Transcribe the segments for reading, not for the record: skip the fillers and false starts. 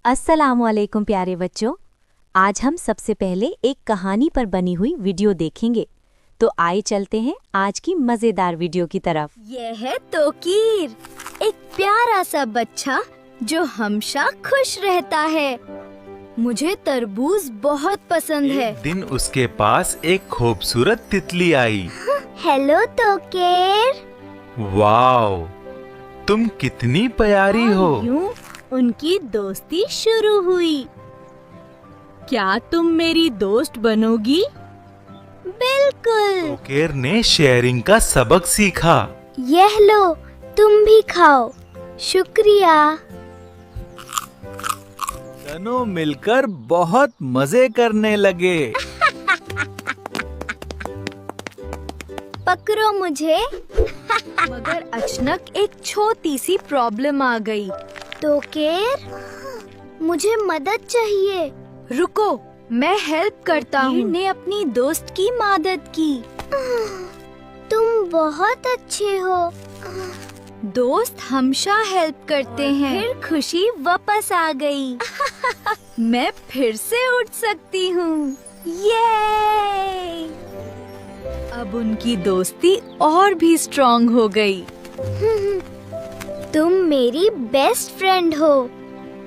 अस्सलामुअलैकुम प्यारे बच्चों। आज हम सबसे पहले एक कहानी पर बनी हुई वीडियो देखेंगे। तो आइए चलते हैं आज की मजेदार वीडियो की तरफ। यह है तोकीर, एक प्यारा सा बच्चा जो हमेशा खुश रहता है। मुझे तरबूज बहुत पसंद है। एक दिन उसके पास एक खूबसूरत तितली आई। हेलो तोकेर। वाओ, तुम कितनी प्यारी हो। यूं उनकी दोस्ती शुरू हुई। क्या तुम मेरी दोस्त बनोगी? बिल्कुल। तोकेर ने शेयरिंग का सबक सीखा। यह लो, तुम भी खाओ। शुक्रिया। दोनों मिलकर बहुत मजे करने लगे। पकड़ो मुझे। मगर अचानक एक छोटी सी प्रॉब्लम आ गई। तोकेर, मुझे मदद चाहिए। रुको, मैं हेल्प करता हूँ। ने अपनी दोस्त की मदद की। तुम बहुत अच्छे हो। दोस्त हमेशा हेल्प करते हैं। फिर खुशी वापस आ गई। मैं फिर से उठ सकती हूँ। ये अब उनकी दोस्ती और भी स्ट्रॉन्ग हो गई। तुम मेरी बेस्ट फ्रेंड हो।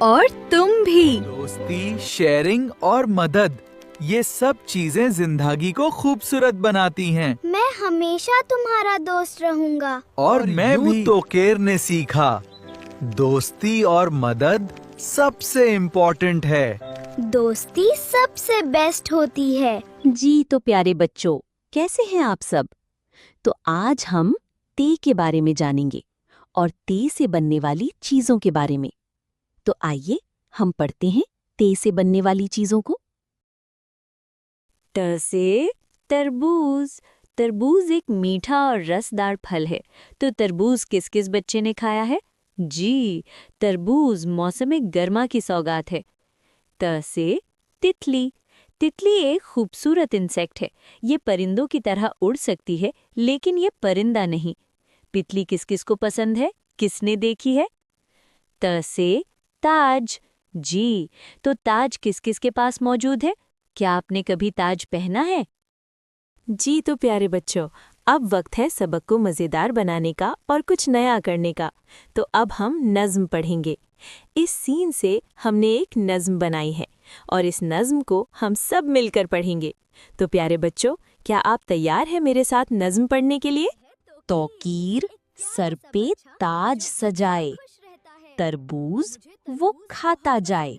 और तुम भी। दोस्ती, शेयरिंग और मदद, ये सब चीजें जिंदगी को खूबसूरत बनाती हैं। मैं हमेशा तुम्हारा दोस्त रहूंगा। और मैं भी। तोकेर ने सीखा, दोस्ती और मदद सबसे इम्पोर्टेंट है। दोस्ती सबसे बेस्ट होती है। जी तो प्यारे बच्चों, कैसे हैं आप सब? तो आज हम ते के बारे में जानेंगे और ते से बनने वाली चीजों के बारे में। तो आइए हम पढ़ते हैं ते से बनने वाली चीजों को। त से तरबूज। तरबूज एक मीठा और रसदार फल है। तो तरबूज किस किस बच्चे ने खाया है? जी, तरबूज मौसम गर्मा की सौगात है। त से तितली। तितली एक खूबसूरत इंसेक्ट है। ये परिंदों की तरह उड़ सकती है, लेकिन ये परिंदा नहीं। तितली किस किस को पसंद है? किसने देखी है? त से ताज। जी, तो ताज किस किस के पास मौजूद है? क्या आपने कभी ताज पहना है? जी तो प्यारे बच्चों, अब वक्त है सबक को मज़ेदार बनाने का और कुछ नया करने का। तो अब हम नज़्म पढ़ेंगे। इस सीन से हमने एक नज़्म बनाई है और इस नज़्म को हम सब मिलकर पढ़ेंगे। तो प्यारे बच्चों, क्या आप तैयार हैं मेरे साथ नज़्म पढ़ने के लिए? तौकीर सर पे ताज सजाए, तरबूज वो खाता जाए,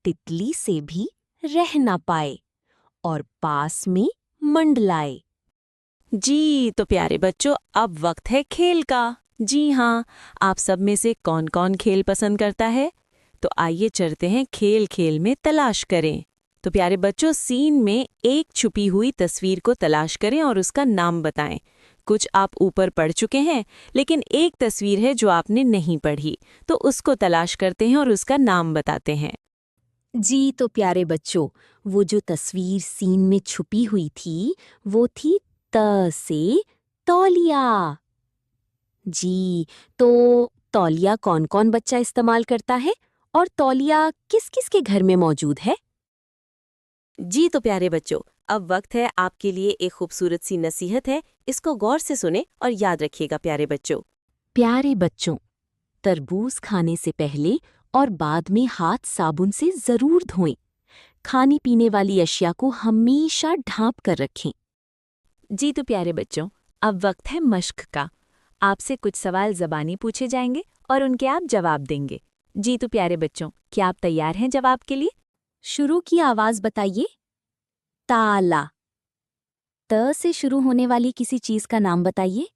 तितली से भी रह ना पाए और पास में मंडलाए। जी तो प्यारे बच्चों, अब वक्त है खेल का। जी हाँ, आप सब में से कौन कौन खेल पसंद करता है? तो आइए चलते हैं खेल खेल में तलाश करें। तो प्यारे बच्चों, सीन में एक छुपी हुई तस्वीर को तलाश करें और उसका नाम बताएं। कुछ आप ऊपर पढ़ चुके हैं, लेकिन एक तस्वीर है जो आपने नहीं पढ़ी, तो उसको तलाश करते हैं और उसका नाम बताते हैं। जी तो प्यारे बच्चों, वो जो तस्वीर सीन में छुपी हुई थी, वो थी त से तौलिया। जी, तो तौलिया कौन कौन बच्चा इस्तेमाल करता है और तौलिया किस किस के घर में मौजूद है? जी तो प्यारे बच्चों, अब वक्त है आपके लिए एक खूबसूरत सी नसीहत है। इसको गौर से सुने और याद रखिएगा प्यारे बच्चों। प्यारे बच्चों, तरबूज खाने से पहले और बाद में हाथ साबुन से जरूर धोएं। खाने पीने वाली अशिया को हमेशा ढांप कर रखें। जी तो प्यारे बच्चों, अब वक्त है मश्क का। आपसे कुछ सवाल ज़बानी पूछे जाएंगे और उनके आप जवाब देंगे। जी तो प्यारे बच्चों, क्या आप तैयार हैं जवाब के लिए? शुरू की आवाज़ बताइए। ताला। त से शुरू होने वाली किसी चीज़ का नाम बताइए।